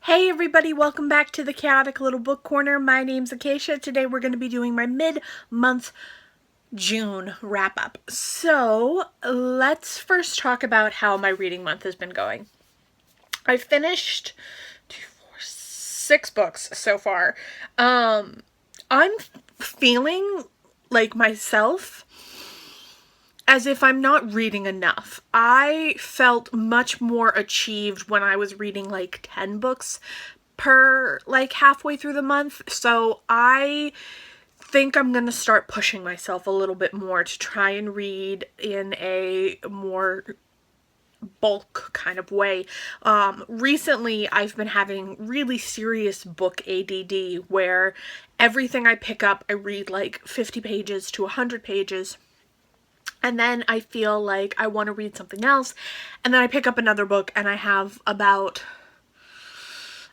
Hey everybody, welcome back to the Chaotic Little Book Corner. My name's Acacia. Today we're going to be doing my mid-month June wrap-up. So let's first talk about how my reading month has been going. I finished 6 books so far. I'm feeling like myself as if I'm not reading enough. I felt much more achieved when I was reading like 10 books per like halfway through the month. So I think I'm going to start pushing myself a little bit more to try and read in a more bulk kind of way. Recently I've been having really serious book ADD where everything I pick up I read like 50 pages to 100 pages. And then I feel like I want to read something else. And then I pick up another book and I have about,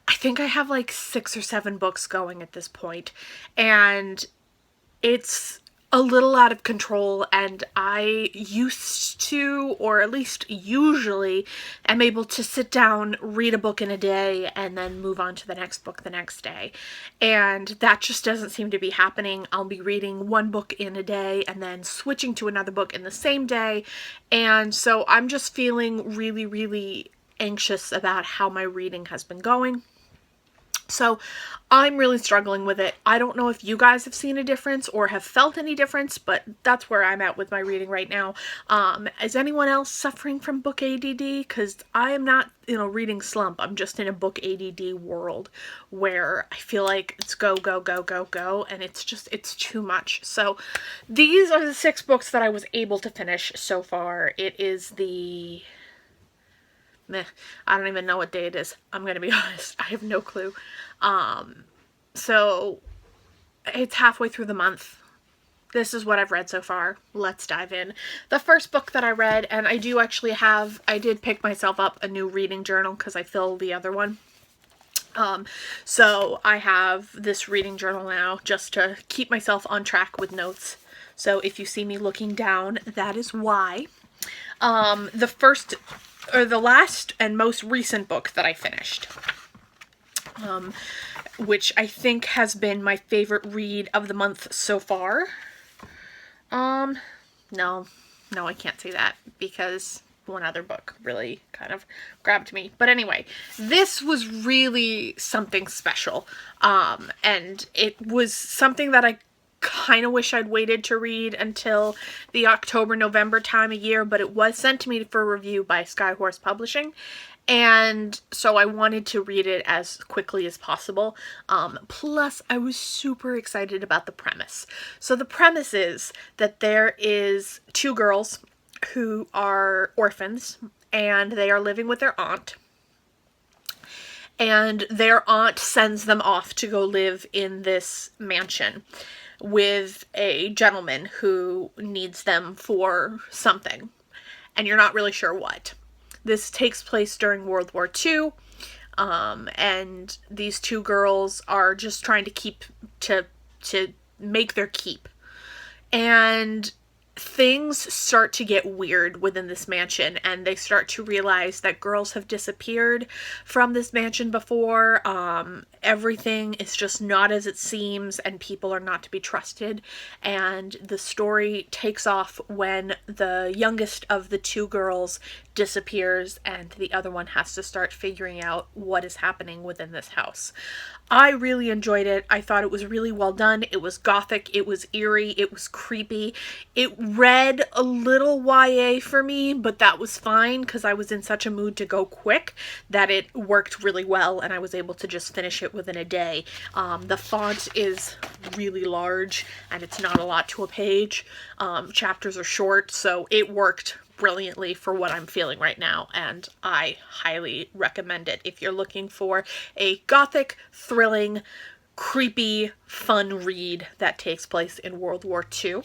I think I have like 6 or 7 books going at this point. And it's a little out of control, and I used to, or at least usually, am able to sit down, read a book in a day, and then move on to the next book the next day. And that just doesn't seem to be happening. I'll be reading one book in a day and then switching to another book in the same day. And so I'm just feeling really, really anxious about how my reading has been going. So I'm really struggling with it. I don't know if you guys have seen a difference or have felt any difference, but that's where I'm at with my reading right now. Is anyone else suffering from book ADD? Because I am not in a reading slump. I'm just in a book ADD world where I feel like it's go, go, go, go, go, and it's too much. So these are the 6 books that I was able to finish so far. It is the... I don't even know what day it is. I'm going to be honest. I have no clue. So it's halfway through the month. This is what I've read so far. Let's dive in. The first book that I read, and I did pick myself up a new reading journal because I filled the other one. So I have this reading journal now just to keep myself on track with notes. So if you see me looking down, that is why. The last and most recent book that I finished, which I think has been my favorite read of the month so far. No, I can't say that because one other book really kind of grabbed me. But anyway, this was really something special. And it was something that I kind of wish I'd waited to read until the October-November time of year, but it was sent to me for review by Skyhorse Publishing, and so I wanted to read it as quickly as possible. Plus, I was super excited about the premise. So the premise is that there is 2 girls who are orphans, and they are living with their aunt. And their aunt sends them off to go live in this mansion with a gentleman who needs them for something, and you're not really sure what. This takes place during World War II, and these 2 girls are just trying to make their keep. And things start to get weird within this mansion, and they start to realize that girls have disappeared from this mansion before. Everything is just not as it seems, and people are not to be trusted. And the story takes off when the youngest of the 2 girls disappears, and the other one has to start figuring out what is happening within this house. I really enjoyed it. I thought it was really well done. It was gothic, it was eerie, it was creepy. It read a little YA for me, but that was fine because I was in such a mood to go quick that it worked really well, and I was able to just finish it within a day. The font is really large, and it's not a lot to a page. Chapters are short, so it worked brilliantly for what I'm feeling right now, and I highly recommend it if you're looking for a gothic, thrilling, creepy, fun read that takes place in World War II.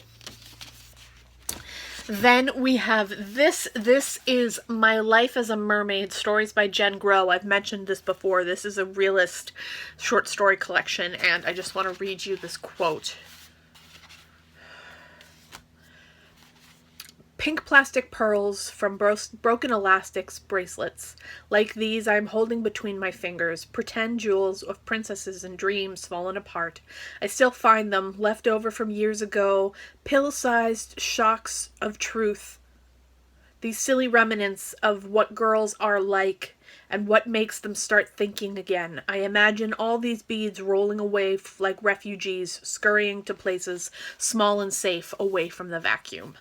Then we have this. This is My Life as a Mermaid, Stories by Jen Grow. I've mentioned this before. This is a realist short story collection, and I just want to read you this quote. Pink plastic pearls from broken elastics bracelets. Like these I'm holding between my fingers, pretend jewels of princesses and dreams fallen apart. I still find them, left over from years ago, pill-sized shocks of truth. These silly remnants of what girls are like and what makes them start thinking again. I imagine all these beads rolling away like refugees, scurrying to places small and safe away from the vacuum.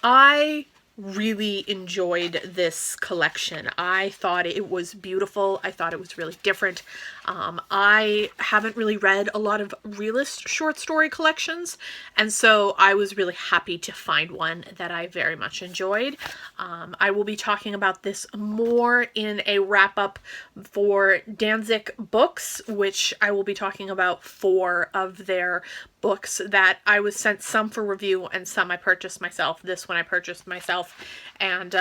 I really enjoyed this collection. I thought it was beautiful. I thought it was really different. I haven't really read a lot of realist short story collections, and so I was really happy to find one that I very much enjoyed. I will be talking about this more in a wrap-up for Danzig Books, which I will be talking about 4 of their books that I was sent, some for review and some I purchased myself. This one I purchased myself, and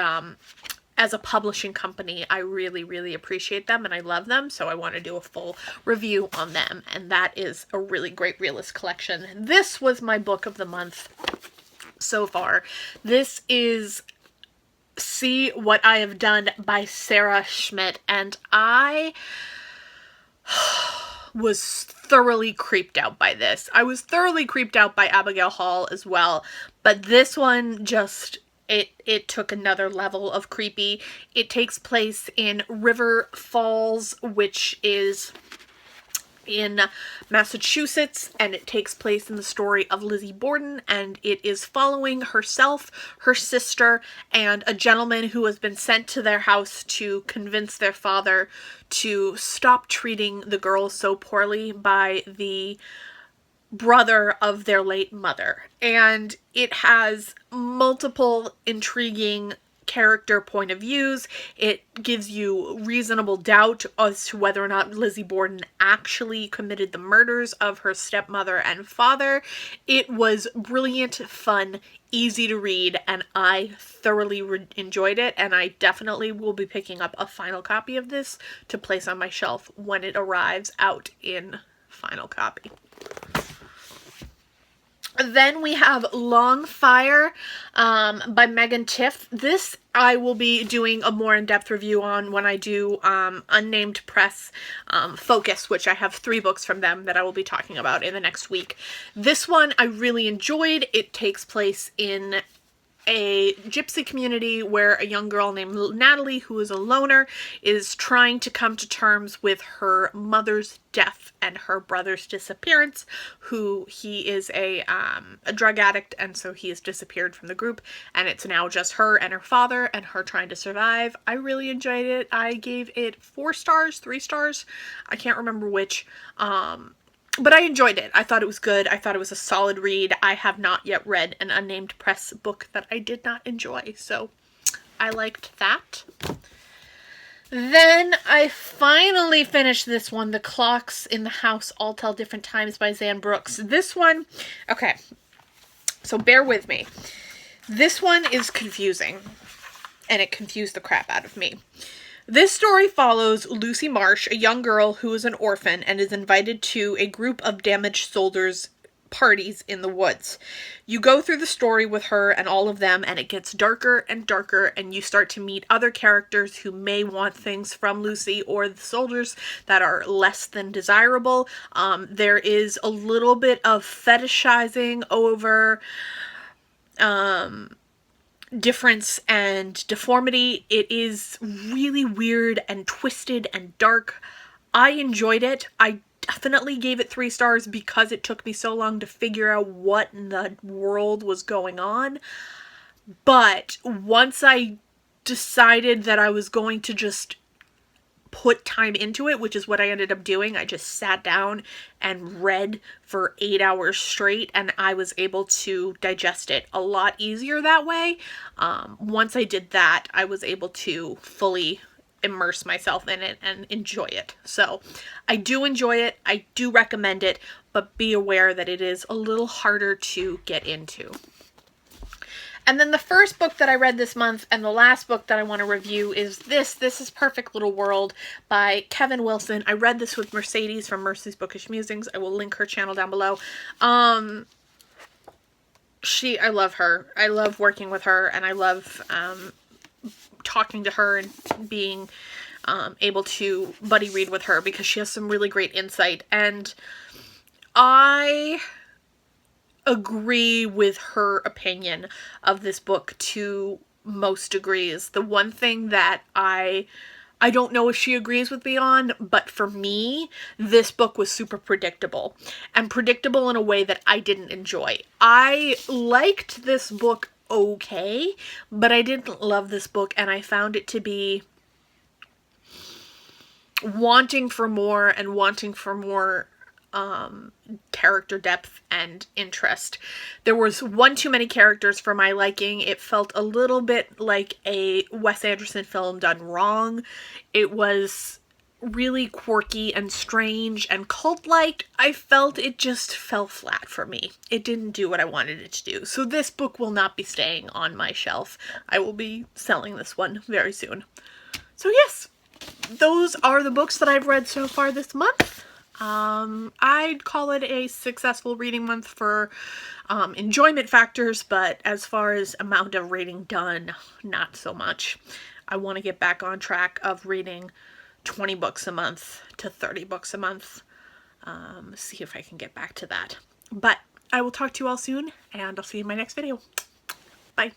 as a publishing company, I really, really appreciate them and I love them, so I want to do a full review on them, and that is a really great realist collection. This was my book of the month so far. This is See What I Have Done by Sarah Schmidt, and I was thoroughly creeped out by this. I was thoroughly creeped out by Abigail Hall as well, but this one just, it took another level of creepy. It takes place in River Falls, which is in Massachusetts, and it takes place in the story of Lizzie Borden, and it is following herself, her sister, and a gentleman who has been sent to their house to convince their father to stop treating the girls so poorly by the brother of their late mother. And it has multiple intriguing character point of views. It gives you reasonable doubt as to whether or not Lizzie Borden actually committed the murders of her stepmother and father. It was brilliant, fun, easy to read, and I thoroughly enjoyed it, and I definitely will be picking up a final copy of this to place on my shelf when it arrives out in final copy. Then we have Long Fire by Megan Tiff. This I will be doing a more in-depth review on when I do Unnamed Press Focus, which I have 3 books from them that I will be talking about in the next week. This one I really enjoyed. It takes place in a gypsy community where a young girl named Natalie, who is a loner, is trying to come to terms with her mother's death and her brother's disappearance, who he is a drug addict, and so he has disappeared from the group, and it's now just her and her father and her trying to survive. I really enjoyed it. I gave it 4 stars, 3 stars. I can't remember which. But I enjoyed it. I thought it was good. I thought it was a solid read. I have not yet read an Unnamed Press book that I did not enjoy, so I liked that. Then I finally finished this one, The Clocks in the House All Tell Different Times by Zan Brooks. This one, okay, so bear with me. This one is confusing, and it confused the crap out of me. This story follows Lucy Marsh, a young girl who is an orphan and is invited to a group of damaged soldiers' parties in the woods. You go through the story with her and all of them, and it gets darker and darker, and you start to meet other characters who may want things from Lucy or the soldiers that are less than desirable. There is a little bit of fetishizing over difference and deformity. It is really weird and twisted and dark. I enjoyed it. I definitely gave it 3 stars because it took me so long to figure out what in the world was going on. But once I decided that I was going to just put time into it, which is what I ended up doing, I just sat down and read for 8 hours straight, and I was able to digest it a lot easier that way. Once I did that, I was able to fully immerse myself in it and enjoy it. So I do enjoy it. I do recommend it, but be aware that it is a little harder to get into. And then the first book that I read this month and the last book that I want to review is this. This is Perfect Little World by Kevin Wilson. I read this with Mercedes from Mercy's Bookish Musings. I will link her channel down below. I love her. I love working with her, and I love talking to her and being able to buddy read with her, because she has some really great insight. And I agree with her opinion of this book to most degrees. The one thing that I don't know if she agrees with me on, but for me, this book was super predictable, and predictable in a way that I didn't enjoy. I liked this book okay, but I didn't love this book, and I found it to be wanting for more and wanting for more character depth and interest. There was one too many characters for my liking. It felt a little bit like a Wes Anderson film done wrong. It was really quirky and strange and cult-like. I felt it just fell flat for me. It didn't do what I wanted it to do. So this book will not be staying on my shelf. I will be selling this one very soon. So yes, those are the books that I've read so far this month. I'd call it a successful reading month for enjoyment factors, but as far as amount of reading done, not so much. I want to get back on track of reading 20 books a month to 30 books a month. See if I can get back to that. But I will talk to you all soon, and I'll see you in my next video. Bye.